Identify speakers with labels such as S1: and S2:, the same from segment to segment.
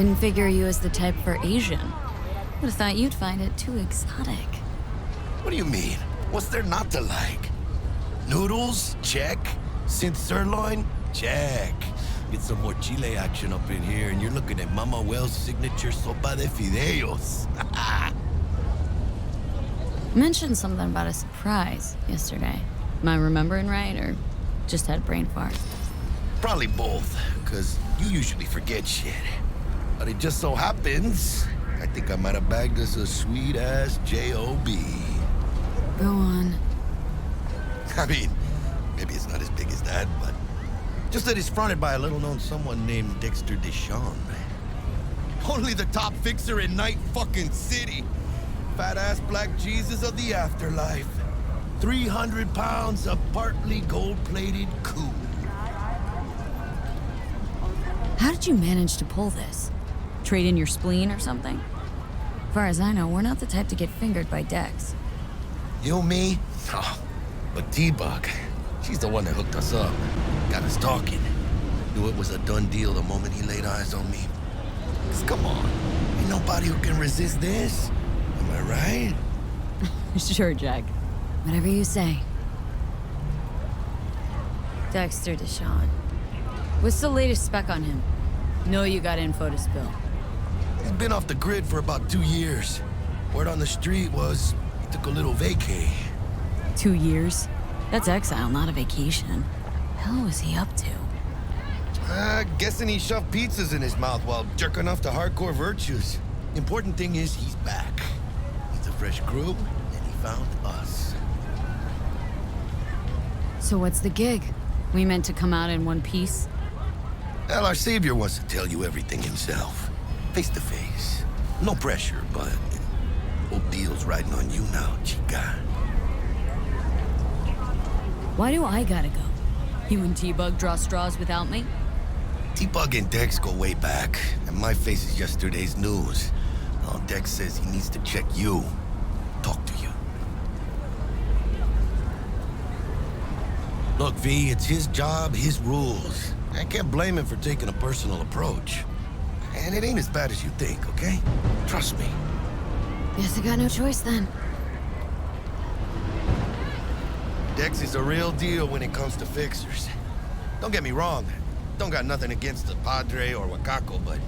S1: Didn't figure you as the type for Asian. Would've thought you'd find it too exotic.
S2: What do you mean? What's there not to like? Noodles? Check. Synth sirloin? Check. Get some more Chile action up in here, and you're looking at Mama Wells' signature sopa de fideos.
S1: Mentioned something about a surprise yesterday. Am I remembering right, or just had a brain fart?
S2: Probably both, because you usually forget shit. But it just so happens, I think I might have bagged us a sweet-ass J.O.B.
S1: Go on.
S2: I mean, maybe it's not as big as that, but just that it's fronted by a little-known someone named Dexter Deshawn. Only the top fixer in Night fucking City. Fat-ass black Jesus of the afterlife. 300 pounds of partly gold-plated cool.
S1: How did you manage to pull this? Trade in your spleen or something? As far as I know, we're not the type to get fingered by Dex.
S2: You, me? Oh, but T-Bug, she's the one that hooked us up. Got us talking. Knew it was a done deal the moment he laid eyes on me. 'Cause come on, ain't nobody who can resist this. Am I right?
S1: Sure, Jack. Whatever you say. Dexter Deshawn. What's the latest spec on him? Know you got info to spill.
S2: He's been off the grid for about 2 years. Word on the street was he took a little vacay.
S1: 2 years? That's exile, not a vacation. Hell was he up to?
S2: Guessing he shoved pizzas in his mouth while jerking off to hardcore virtues. Important thing is he's back. He's a fresh crew, and he found us.
S1: So what's the gig? We meant to come out in one piece?
S2: Well, our savior wants to tell you everything himself. Face to face. No pressure, but whole deal's riding on you now, chica.
S1: Why do I gotta go? You and T-Bug draw straws without me?
S2: T-Bug and Dex go way back, and my face is yesterday's news. Now Dex says he needs to check you. Talk to you. Look, V, it's his job, his rules. I can't blame him for taking a personal approach. And it ain't as bad as you think, okay? Trust me.
S1: Guess I got no choice then.
S2: Dex is a real deal when it comes to fixers. Don't get me wrong. Don't got nothing against the Padre or Wakako, but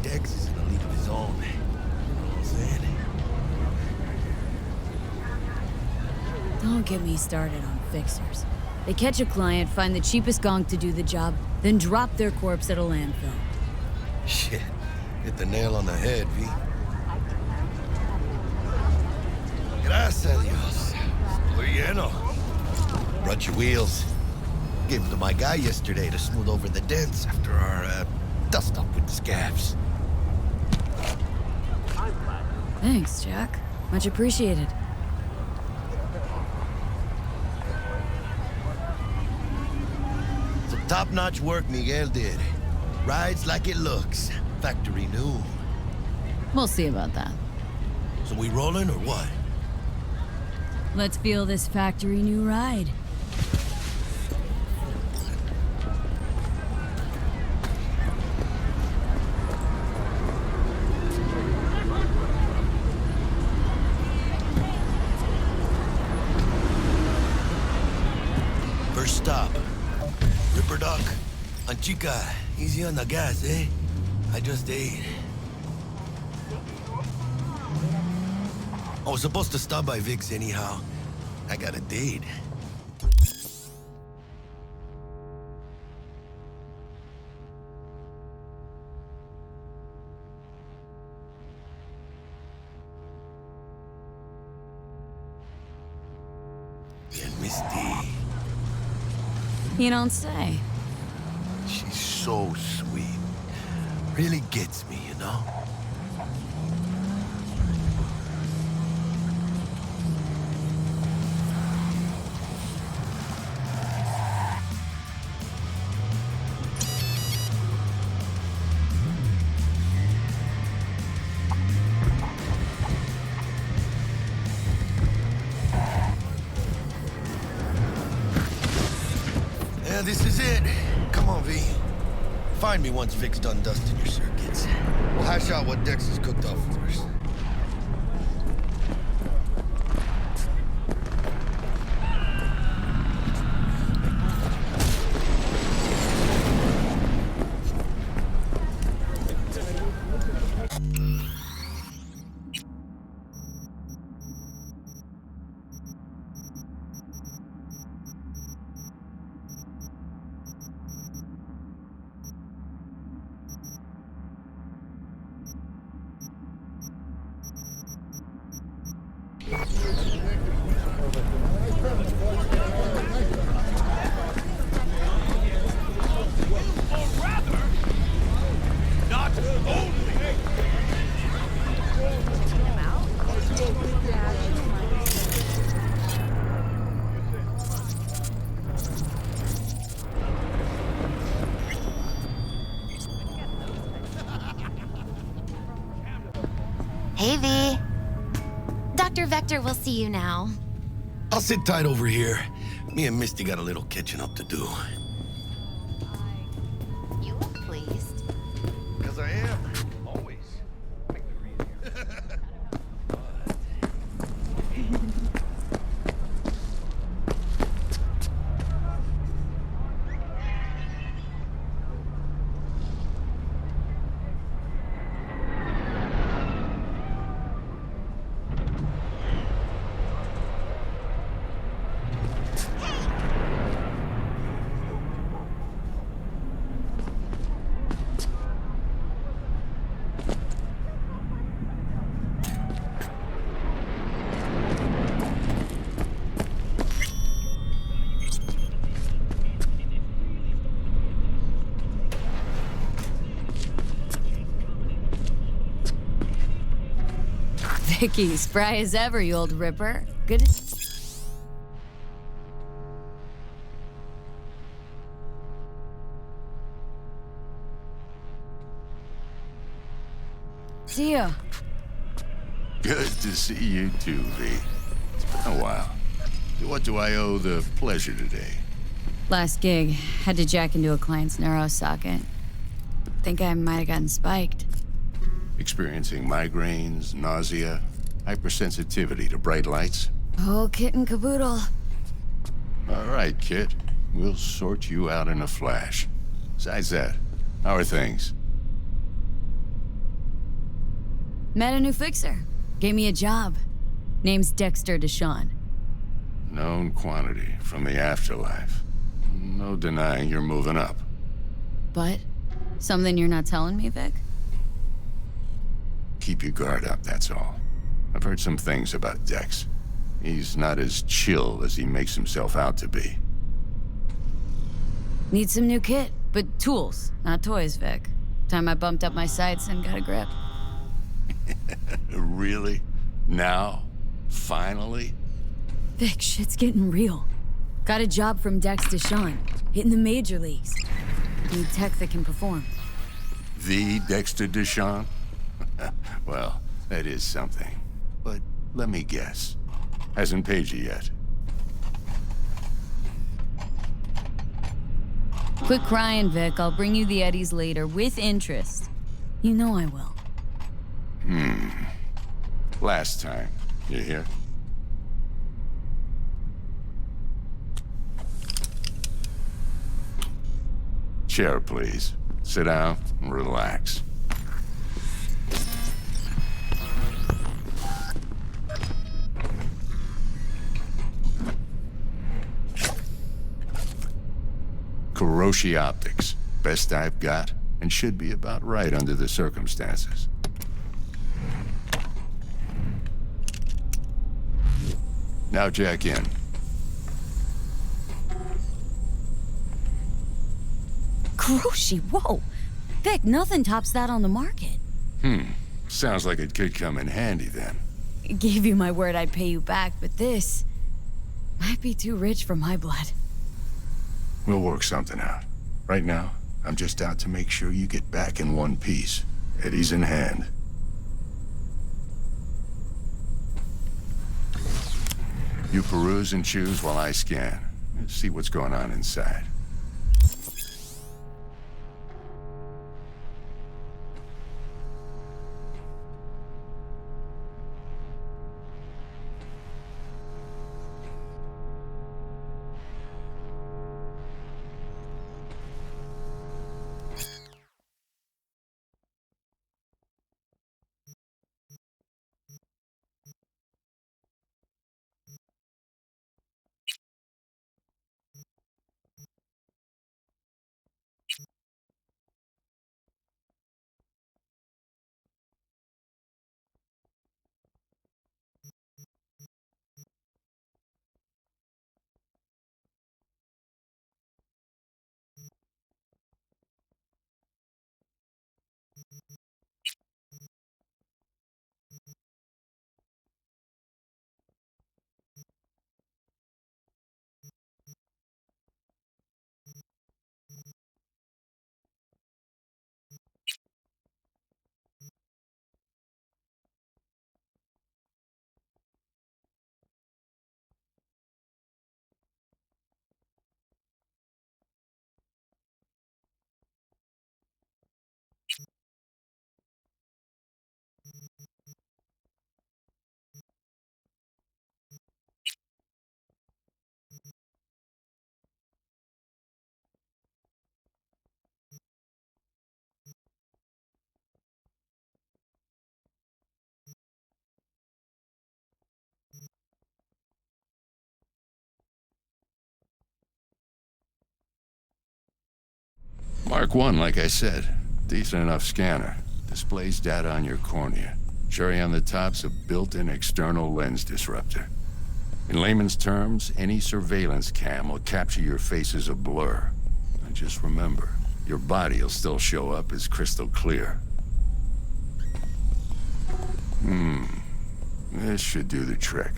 S2: Dex is in a league of his own. You know what I'm saying?
S1: Don't get me started on fixers. They catch a client, find the cheapest gong to do the job, then drop their corpse at a landfill.
S2: Shit. Hit the nail on the head, V. Gracias, Dios. Estoy lleno. Brought your wheels. Gave them to my guy yesterday to smooth over the dents after our, dust up with the scabs.
S1: Thanks, Jack. Much appreciated.
S2: Some top-notch work Miguel did. Rides like it looks. Factory new.
S1: We'll see about that.
S2: So we rolling or what?
S1: Let's feel this factory new ride.
S2: First stop. Ripper Dock. Chica, easy on the gas, eh? I just ate. I was supposed to stop by Vic's anyhow. I got a date. Bien, Misty.
S1: You don't say.
S2: She's so sweet. Really gets me, you know? Yeah, this is it. Come on, V. Find me once Vic's done dusting your circuits. We'll hash out what Dex has cooked up for us.
S3: Hey, V. Dr. Vector will see you now.
S2: I'll sit tight over here. Me and Misty got a little catching up to do.
S3: You look pleased.
S2: Because I am. Always.
S1: Vicky, spry as ever, you old ripper. Good. See ya.
S4: Good to see you too, V. It's been a while. What do I owe the pleasure today?
S1: Last gig, had to jack into a client's neuro socket. Think I might have gotten spiked.
S4: Experiencing migraines, nausea, hypersensitivity to bright lights?
S1: Oh, kit and caboodle.
S4: All right, kid. We'll sort you out in a flash. Besides that, how are things?
S1: Met a new fixer. Gave me a job. Name's Dexter Deshawn.
S4: Known quantity from the afterlife. No denying you're moving up.
S1: But, something you're not telling me, Vic?
S4: Keep your guard up, that's all. I've heard some things about Dex. He's not as chill as he makes himself out to be.
S1: Need some new kit, but tools, not toys, Vic. Time I bumped up my sights and got a grip.
S4: Really? Now? Finally?
S1: Vic, shit's getting real. Got a job from Dex Deshawn, hitting the major leagues. Need tech that can perform.
S4: The Dexter Deshawn? Well, that is something. But let me guess. Hasn't paid you yet.
S1: Quit crying, Vic. I'll bring you the eddies later, with interest. You know I will.
S4: Last time. You hear? Chair, please. Sit down and relax. Kuroshi Optics. Best I've got, and should be about right under the circumstances. Now jack in.
S1: Kuroshi, whoa! Vic, nothing tops that on the market.
S4: Sounds like it could come in handy then.
S1: Gave you my word I'd pay you back, but this might be too rich for my blood.
S4: We'll work something out. Right now, I'm just out to make sure you get back in one piece. Eddie's in hand. You peruse and choose while I scan. See what's going on inside. Mark 1, like I said. Decent enough scanner. Displays data on your cornea. Cherry on the top's a built-in external lens disruptor. In layman's terms, any surveillance cam will capture your face as a blur. And just remember, your body will still show up as crystal clear. This should do the trick.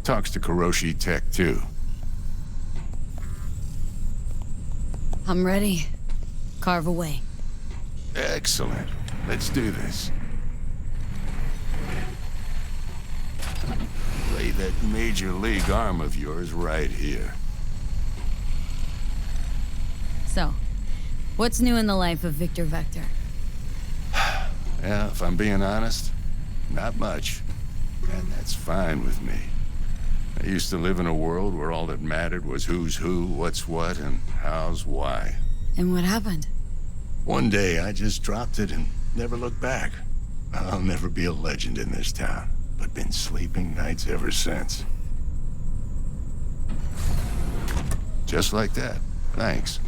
S4: Talks to Kuroshi Tech, too.
S1: I'm ready. Carve away.
S4: Excellent. Let's do this. Lay that major league arm of yours right here.
S1: So, what's new in the life of Victor Vector?
S4: Yeah, if I'm being honest, not much. And that's fine with me. I used to live in a world where all that mattered was who's who, what's what, and how's why.
S1: And what happened?
S4: One day, I just dropped it and never looked back. I'll never be a legend in this town, but been sleeping nights ever since. Just like that. Thanks.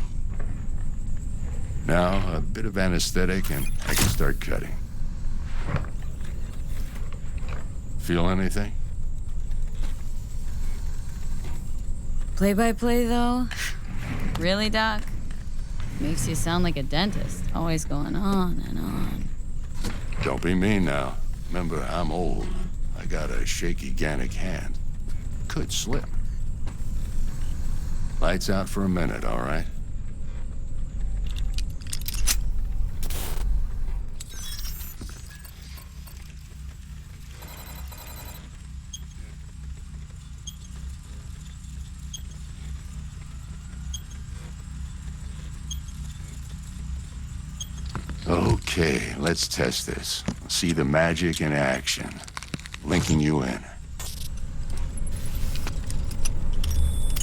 S4: Now, a bit of anesthetic and I can start cutting. Feel anything?
S1: Play-by-play, though? Really, Doc? Makes you sound like a dentist, always going on and on.
S4: Don't be mean now. Remember, I'm old. I got a shaky Gannic hand. Could slip. Lights out for a minute, all right? Okay, let's test this. See the magic in action. Linking you in.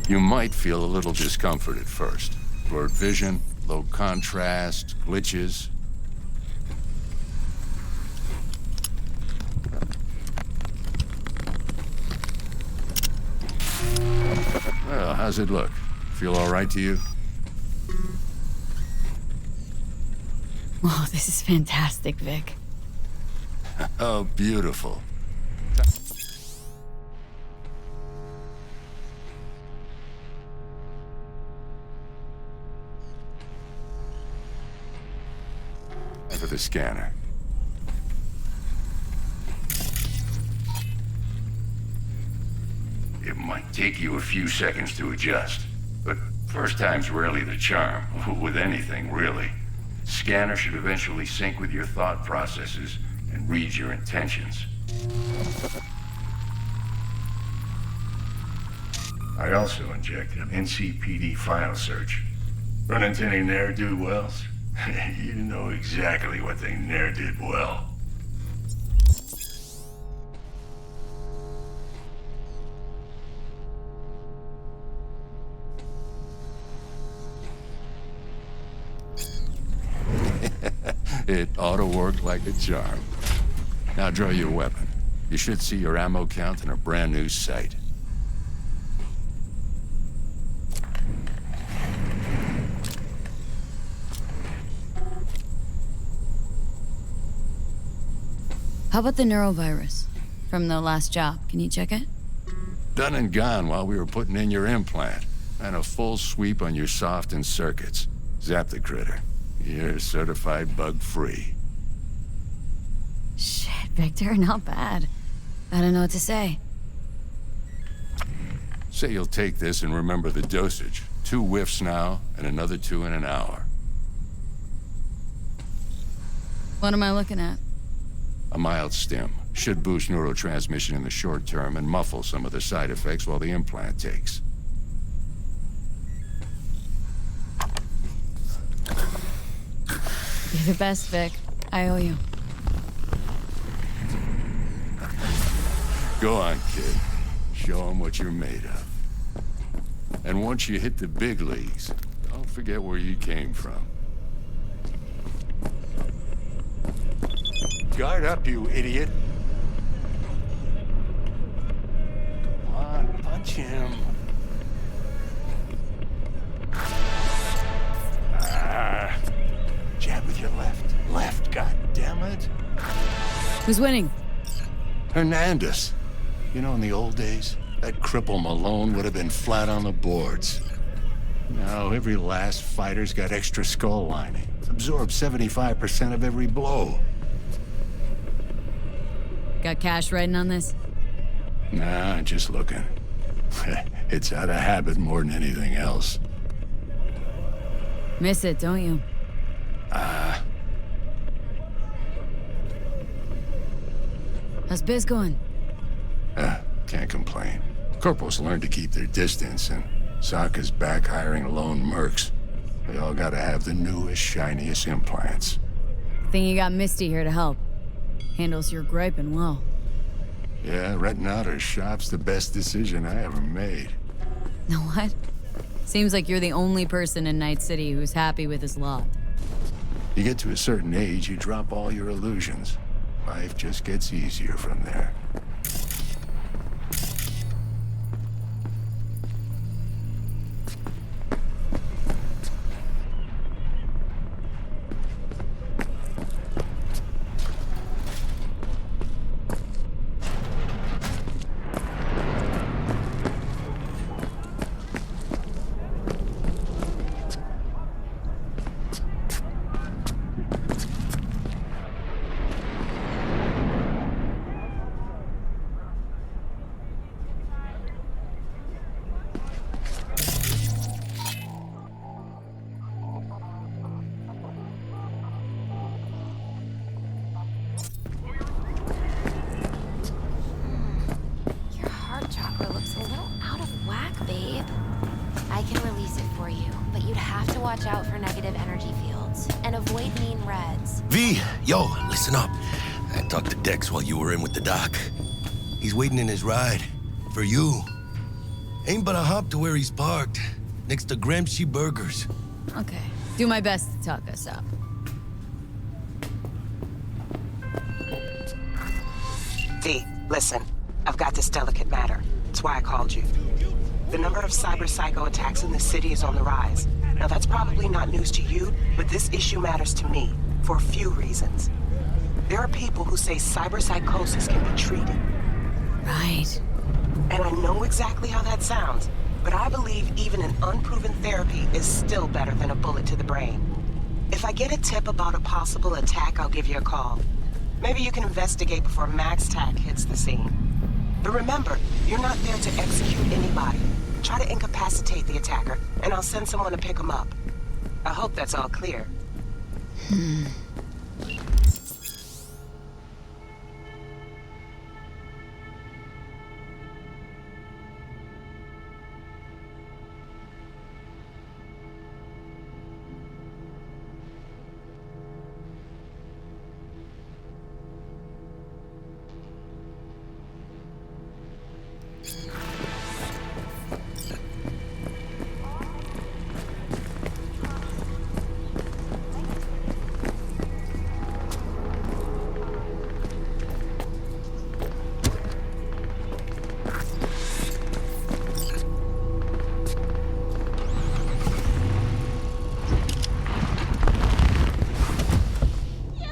S4: You might feel a little discomfort at first. Blurred vision, low contrast, glitches. Well, how's it look? Feel all right to you?
S1: Whoa, this is fantastic, Vic.
S4: Oh, beautiful. For the scanner. It might take you a few seconds to adjust, but first time's rarely the charm, with anything, really. Scanner should eventually sync with your thought processes and read your intentions. I also inject an NCPD file search. Run into any ne'er-do-wells? You know exactly what they ne'er did well. It ought to work like a charm. Now draw your weapon. You should see your ammo count in a brand new sight.
S1: How about the neurovirus? From the last job, can you check it?
S4: Done and gone while we were putting in your implant. And a full sweep on your soft and circuits. Zap the critter. You're certified bug-free.
S1: Shit, Victor, not bad. I don't know what to say.
S4: Say you'll take this and remember the dosage. 2 whiffs now, and another 2 in an hour.
S1: What am I looking at?
S4: A mild stim. Should boost neurotransmission in the short term and muffle some of the side effects while the implant takes.
S1: You're the best, Vic. I owe you.
S4: Go on, kid. Show 'em what you're made of. And once you hit the big leagues, don't forget where you came from. Guard up, you idiot. Come on, punch him.
S1: Who's winning?
S4: Hernandez. You know, in the old days, that cripple Malone would have been flat on the boards. Now, every last fighter's got extra skull lining. Absorbs 75% of every blow.
S1: Got cash writing on this?
S4: Nah, just looking. It's out of habit more than anything else.
S1: Miss it, don't you? How's biz going?
S4: Can't complain. Corpo's learned to keep their distance, and Sokka's back hiring lone mercs. They all gotta have the newest, shiniest implants.
S1: Think you got Misty here to help. Handles your griping well.
S4: Yeah, renting out her shop's the best decision I ever made.
S1: Know what? Seems like you're the only person in Night City who's happy with his lot.
S4: You get to a certain age, you drop all your illusions. Life just gets easier from there.
S3: Your heart chakra looks a little out of whack, babe. I can release it for you, but you'd have to watch out for negative energy fields and avoid mean reds.
S2: V, yo, listen up. I talked to Dex while you were in with the doc. He's waiting in his ride. For you. Ain't but a hop to where he's parked. Next to Gramsci Burgers.
S1: Okay. Do my best to talk us up.
S5: V, listen. I've got this delicate matter. That's why I called you. The number of cyber psycho attacks in the city is on the rise. Now, that's probably not news to you, but this issue matters to me for a few reasons. There are people who say cyber psychosis can be treated.
S1: Right.
S5: And I know exactly how that sounds, but I believe even an unproven therapy is still better than a bullet to the brain. If I get a tip about a possible attack, I'll give you a call. Maybe you can investigate before Max Tack hits the scene. But remember, you're not there to execute anybody. Try to incapacitate the attacker, and I'll send someone to pick him up. I hope that's all clear.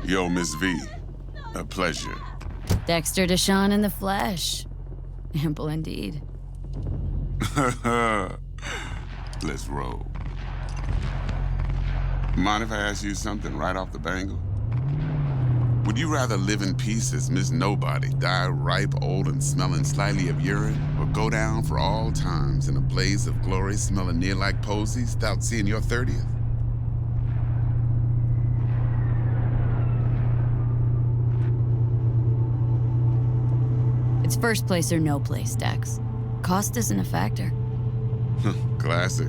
S6: Yo, Miss V. A pleasure.
S1: Dexter Deshawn in the flesh. Ample indeed.
S6: Let's roll. Mind if I ask you something right off the bangle? Would you rather live in peace as Miss Nobody, die ripe, old, and smelling slightly of urine, or go down for all times in a blaze of glory smelling near like posies without seeing your 30th?
S1: It's first place or no place, Dex. Cost isn't a factor.
S6: Classic.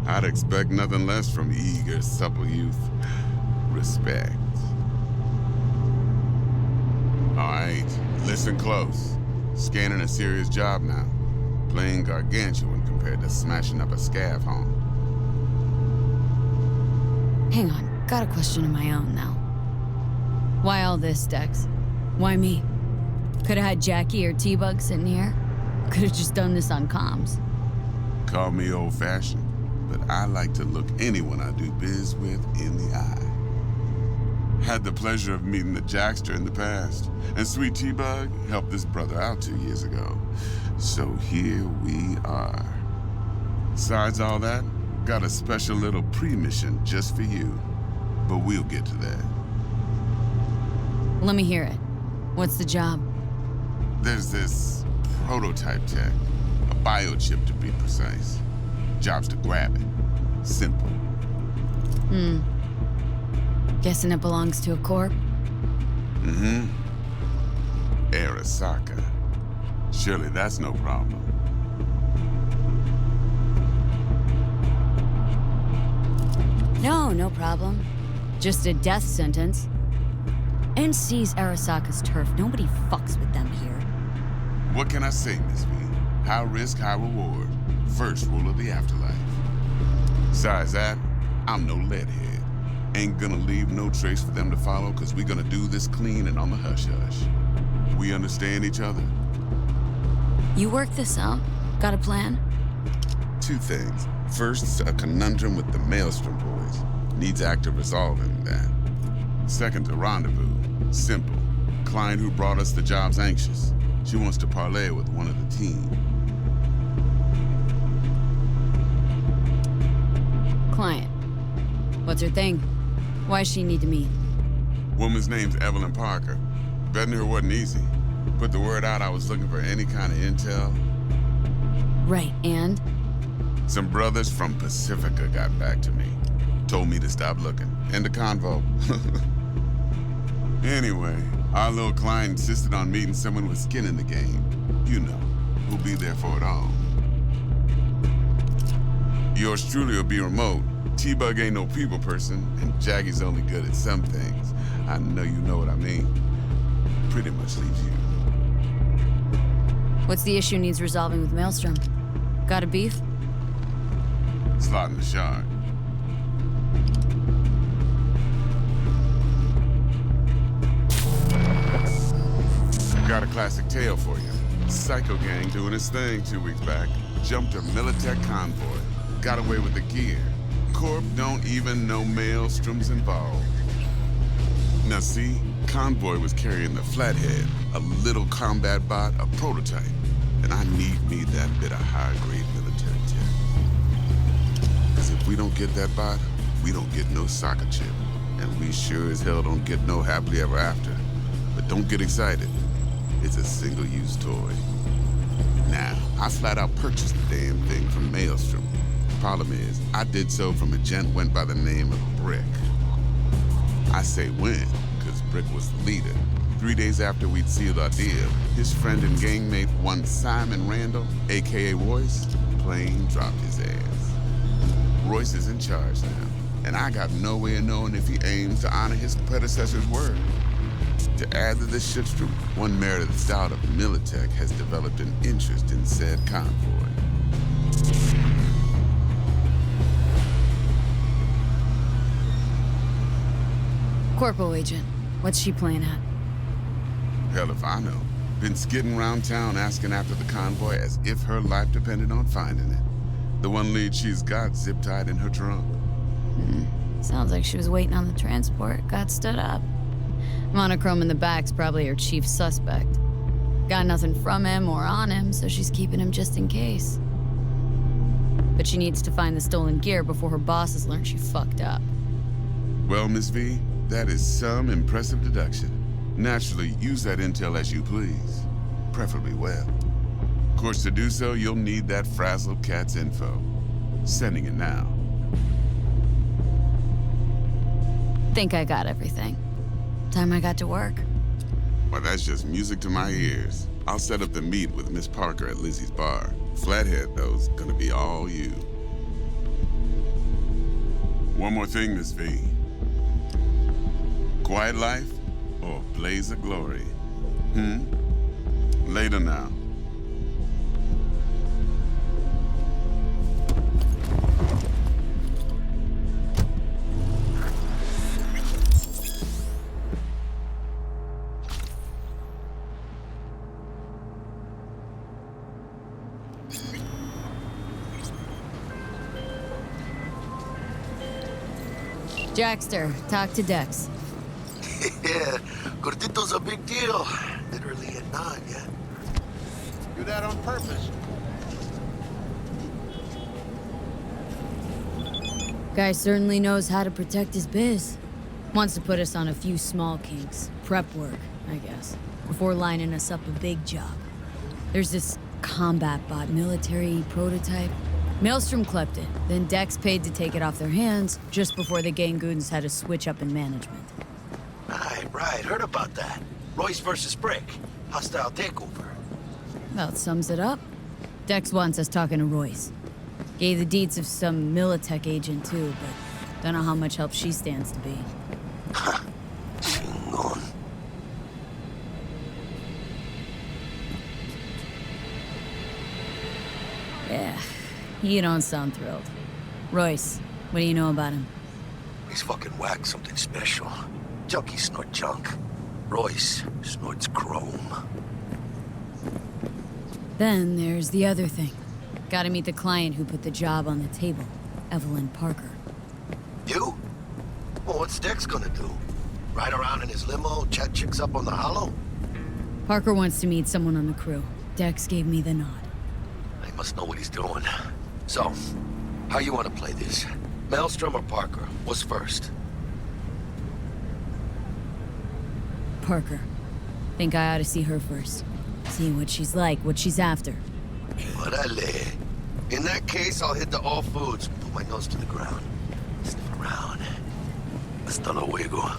S6: I'd expect nothing less from eager, supple youth. Respect. All right, listen close. Scanning a serious job now. Playing gargantuan compared to smashing up a scav home.
S1: Hang on, got a question of my own now. Why all this, Dex? Why me? Could've had Jackie or T-Bug sitting here. Could've just done this on comms.
S6: Call me old-fashioned, but I like to look anyone I do biz with in the eye. Had the pleasure of meeting the Jackster in the past, and Sweet T-Bug helped this brother out 2 years ago. So here we are. Besides all that, got a special little pre-mission just for you. But we'll get to that.
S1: Let me hear it. What's the job?
S6: There's this prototype tech, a biochip to be precise. Job's to grab it. Simple.
S1: Guessing it belongs to a corp?
S6: Mm-hmm. Arasaka. Surely that's no problem.
S1: No problem. Just a death sentence. NC's Arasaka's turf. Nobody fucks with them here.
S6: What can I say, Miss V? High risk, high reward. First rule of the afterlife. Besides that, I'm no leadhead. Ain't gonna leave no trace for them to follow, cause we gonna do this clean and on the hush-hush. We understand each other?
S1: You work this out? Got a plan?
S6: 2 things. First, a conundrum with the Maelstrom boys. Needs active resolving that. Second, a rendezvous. Simple. Client who brought us the job's anxious. She wants to parlay with one of the team.
S1: Client. What's her thing? Why she need to meet?
S6: Woman's name's Evelyn Parker. Betting her wasn't easy. Put the word out I was looking for any kind of intel.
S1: Right, and?
S6: Some brothers from Pacifica got back to me. Told me to stop looking. End of convo. Anyway, our little client insisted on meeting someone with skin in the game. You know, who'll be there for it all. Yours truly will be remote. T-Bug ain't no people person, and Jaggy's only good at some things. I know you know what I mean. Pretty much leaves you.
S1: What's the issue needs resolving with Maelstrom? Got a beef?
S6: Slotting the shard. Got a classic tale for you. Psycho gang doing its thing 2 weeks back. Jumped a Militech convoy. Got away with the gear. Corp don't even know Maelstrom's involved. Now see, convoy was carrying the Flathead, a little combat bot, a prototype. And I need me that bit of high-grade military tech. Because if we don't get that bot, we don't get no soccer chip. And we sure as hell don't get no happily ever after. But don't get excited. It's a single-use toy. Now, I flat out purchased the damn thing from Maelstrom. Problem is, I did so from a gent went by the name of Brick. I say when, because Brick was the leader. 3 days after we'd sealed our deal, his friend and gangmate, one Simon Randall, aka Royce, plain dropped his ass. Royce is in charge now, and I got no way of knowing if he aims to honor his predecessor's word. To add to this shitstorm, one merited stout of Militech has developed an interest in said convoy.
S1: Corpo agent. What's she playing at?
S6: Hell if I know. Been skidding around town asking after the convoy as if her life depended on finding it. The one lead she's got zip-tied in her trunk.
S1: Sounds like she was waiting on the transport, got stood up. Monochrome in the back's probably her chief suspect. Got nothing from him or on him, so she's keeping him just in case. But she needs to find the stolen gear before her bosses learn she fucked up.
S6: Well, Miss V, that is some impressive deduction. Naturally, use that intel as you please. Preferably well. Of course, to do so, you'll need that frazzled cat's info. Sending it now.
S1: Think I got everything. Time I got to work.
S6: Well, that's just music to my ears. I'll set up the meet with Miss Parker at Lizzie's bar. Flathead, though's gonna be all you. One more thing, Miss V. Quiet life or blaze of glory? Later now.
S1: Jackster, talk to Dex.
S2: Yeah, Gordito's a big deal. Literally and not, yeah.
S7: Do that on purpose.
S1: Guy certainly knows how to protect his biz. Wants to put us on a few small kinks. Prep work, I guess. Before lining us up a big job. There's this combat bot military prototype. Maelstrom clept it, then Dex paid to take it off their hands just before the Gangoons had a switch up in management.
S2: Right. Heard about that. Royce versus Brick. Hostile takeover.
S1: About sums it up. Dex wants us talking to Royce. Gave the deets of some Militech agent too, but don't know how much help she stands to be.
S2: Chingon.
S1: Yeah, you don't sound thrilled. Royce, what do you know about him?
S2: He's fucking whack something special. Junkies snort junk. Royce snorts chrome.
S1: Then there's the other thing. Gotta meet the client who put the job on the table, Evelyn Parker.
S2: You? Well, what's Dex gonna do? Ride around in his limo, chat chicks up on the hollow?
S1: Parker wants to meet someone on the crew. Dex gave me the nod.
S2: He must know what he's doing. So, how you want to play this? Maelstrom or Parker? What's first?
S1: Parker. Think I ought to see her first. See what she's like, what she's after.
S2: Orale. In that case, I'll hit the all foods. Put my nose to the ground. Sniff around. Hasta luego.